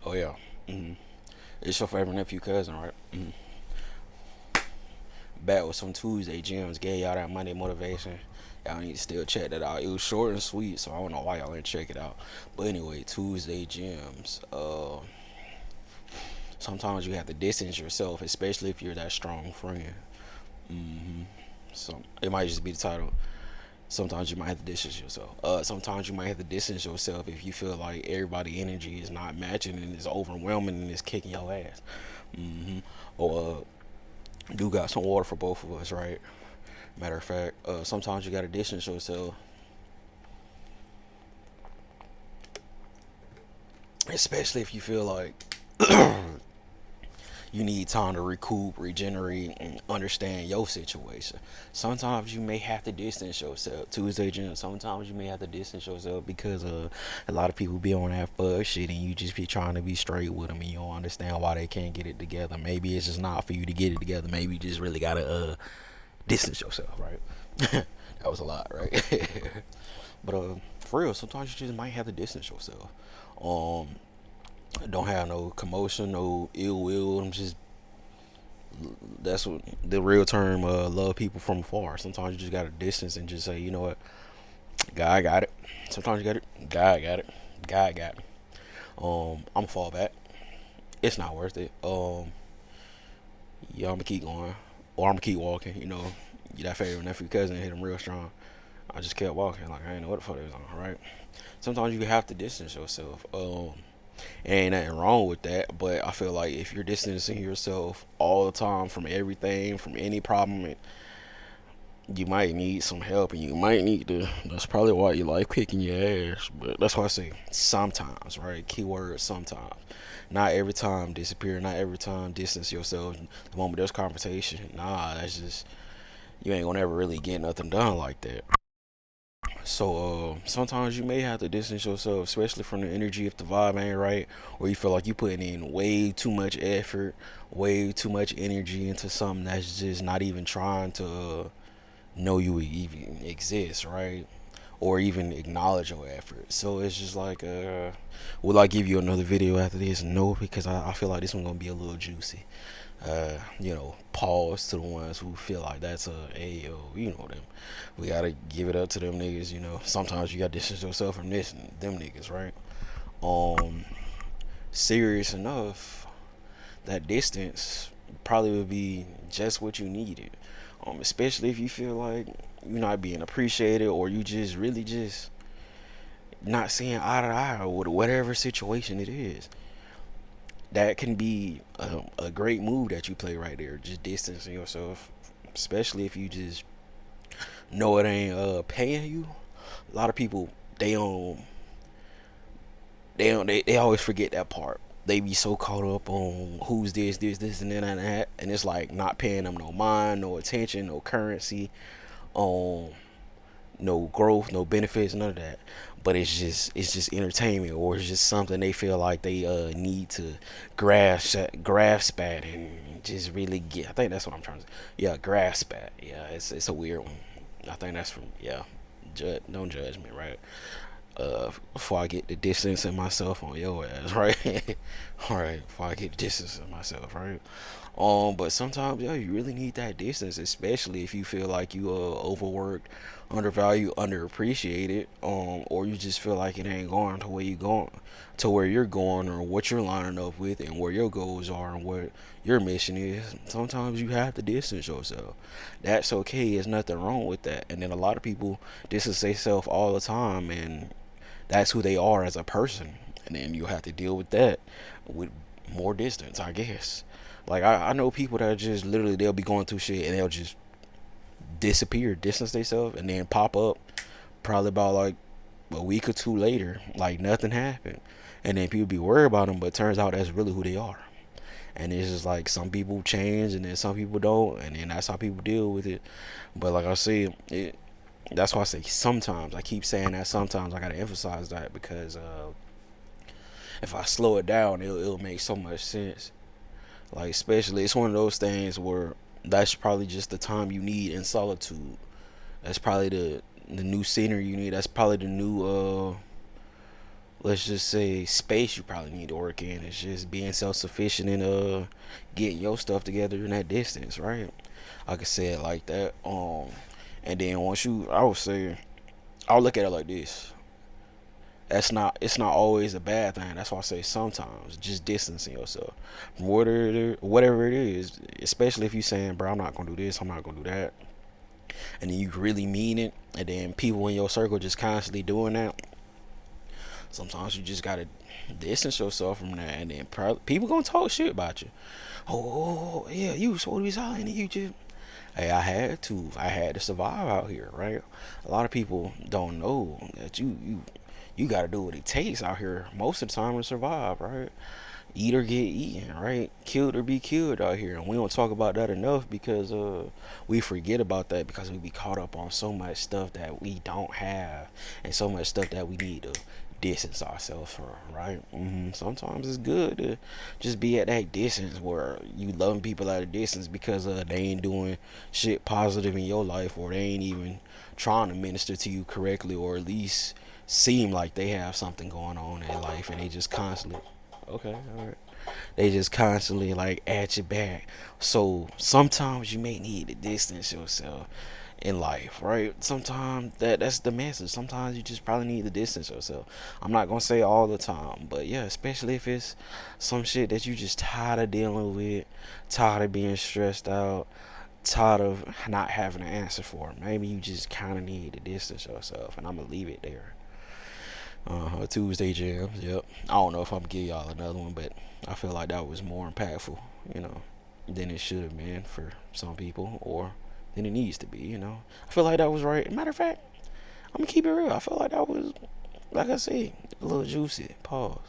Oh yeah. hmm It's your favorite nephew cousin, right? Back with some Tuesday gems. Gave y'all that Monday motivation. Y'all need to still check that out. It was short and sweet, so I don't know why y'all didn't check it out. But anyway, Tuesday gems. Sometimes you have to distance yourself, especially if you're that strong friend. hmm So it might just be the title. Sometimes you might have to distance yourself. Sometimes you might have to distance yourself if you feel like everybody energy is not matching and it's overwhelming and it's kicking your ass. hmm Or you got some water for both of us, right? Matter of fact, sometimes you gotta distance yourself, especially if you feel like you need time to recoup, regenerate, and understand your situation. Sometimes you may have to distance yourself. Tuesday, Jim. Sometimes you may have to distance yourself because a lot of people be on that fuck shit, and you just be trying to be straight with them, and you don't understand why they can't get it together. Maybe it's just not for you to get it together. Maybe you just really gotta distance yourself, right? That was a lot, right? But for real, sometimes you just might have to distance yourself. Um, don't have no commotion, no ill will. I'm just that's what the real term. Love people from afar. Sometimes you just got to distance and just say, you know what, God got it. Sometimes you got it. God got it. God got it. I'm gonna fall back. It's not worth it. Yeah, I'm gonna keep going, or I'm gonna keep walking. You know, you that favorite nephew cousin hit him real strong. I just kept walking, like I ain't know what the fuck it was on, right? Sometimes you have to distance yourself. Ain't nothing wrong with that, but I feel like if you're distancing yourself all the time from everything, from any problem, you might need some help, and you might need to. That's probably why you like kicking your ass. But that's why I say sometimes, right? Keyword sometimes. Not every time disappear. Not every time distance yourself. The moment there's confrontation, nah, that's just you ain't gonna ever really get nothing done like that. So sometimes you may have to distance yourself, especially from the energy if the vibe ain't right, or you feel like you putting in way too much effort, way too much energy into something that's just not even trying to know you even exist, right? Or even acknowledge your effort. So it's just like, will I give you another video after this? No, because I feel like this one gonna be a little juicy. Pause to the ones who feel like that's yo, you know them. We gotta give it up to them niggas, you know. Sometimes you gotta distance yourself from this and them niggas, right? Um, Serious enough, that distance probably would be just what you needed. Especially if you feel like you're not being appreciated or you just really just not seeing eye to eye with whatever situation it is. That can be a great move that you play right there. Just distancing yourself, especially if you just know it ain't paying you. A lot of people they always forget that part. They be so caught up on who's this, and then and that, and it's like not paying them no mind, no attention, no currency, um, no growth, no benefits, none of that. But it's just entertainment, or it's just something they feel like they need to grasp at and just really get. I think that's what I'm trying to say. Yeah, grasp at. Yeah, it's a weird one. I think that's from yeah. Don't judge me, right? Before I get the distance in myself on your ass, right? All right, before I get the distance in myself, right? But sometimes, yeah, you really need that distance, especially if you feel like you overworked, undervalued, underappreciated, or you just feel like it ain't going to where you going, to where you're going, or what you're lining up with, and where your goals are, and what your mission is. Sometimes you have to distance yourself. That's okay. There's nothing wrong with that. And then a lot of people distance themselves all the time, and that's who they are as a person, and then you have to deal with that with more distance, I guess. Like I know people that just literally they'll be going through shit and they'll just disappear, distance themselves, and then pop up probably about like a week or two later, like nothing happened, and then people be worried about them, but it turns out that's really who they are. And it's just like some people change and then some people don't, and then that's how people deal with it. But like I said, that's why I say sometimes. I keep saying that sometimes. I gotta emphasize that because if I slow it down, it'll make so much sense. Like especially, it's one of those things where that's probably just the time you need in solitude. That's probably the new scenery you need. That's probably the new let's just say space you probably need to work in. It's just being self sufficient and getting your stuff together in that distance, right? I could say it like that. And then once you, I would say, I'll look at it like this. That's not, it's not always a bad thing. That's why I say sometimes just distancing yourself from whatever it is, especially if you saying, bro, I'm not gonna do this, I'm not gonna do that, and then you really mean it, and then people in your circle just constantly doing that. Sometimes you just gotta distance yourself from that, and then people gonna talk shit about you. Yeah, you was supposed to be silent, and you just, hey, I had to survive out here, right? A lot of people don't know that you got to do what it takes out here most of the time to survive, right? Eat or get eaten, right? Killed or be killed out here, and we don't talk about that enough because we forget about that because we be caught up on so much stuff that we don't have and so much stuff that we need to distance ourselves from, right? Sometimes it's good to just be at that distance where you loving people at a distance because they ain't doing shit positive in your life, or they ain't even trying to minister to you correctly, or at least seem like they have something going on in their life, and they just constantly, okay, all right, they just constantly like at your back. So sometimes you may need to distance yourself in life, right? Sometimes that's the message. Sometimes you just probably need to distance yourself. I'm not gonna say all the time, but yeah, especially if it's some shit that you just tired of dealing with, tired of being stressed out, tired of not having an answer for. Maybe you just kind of need to distance yourself, and I'm gonna leave it there. Tuesday jams. Yep. I don't know if I'm gonna give y'all another one, but I feel like that was more impactful, you know, than it should have been for some people, or than it needs to be. I feel like that was right. Matter of fact, I'm gonna keep it real. I feel like that was, like I said, a little juicy. Pause.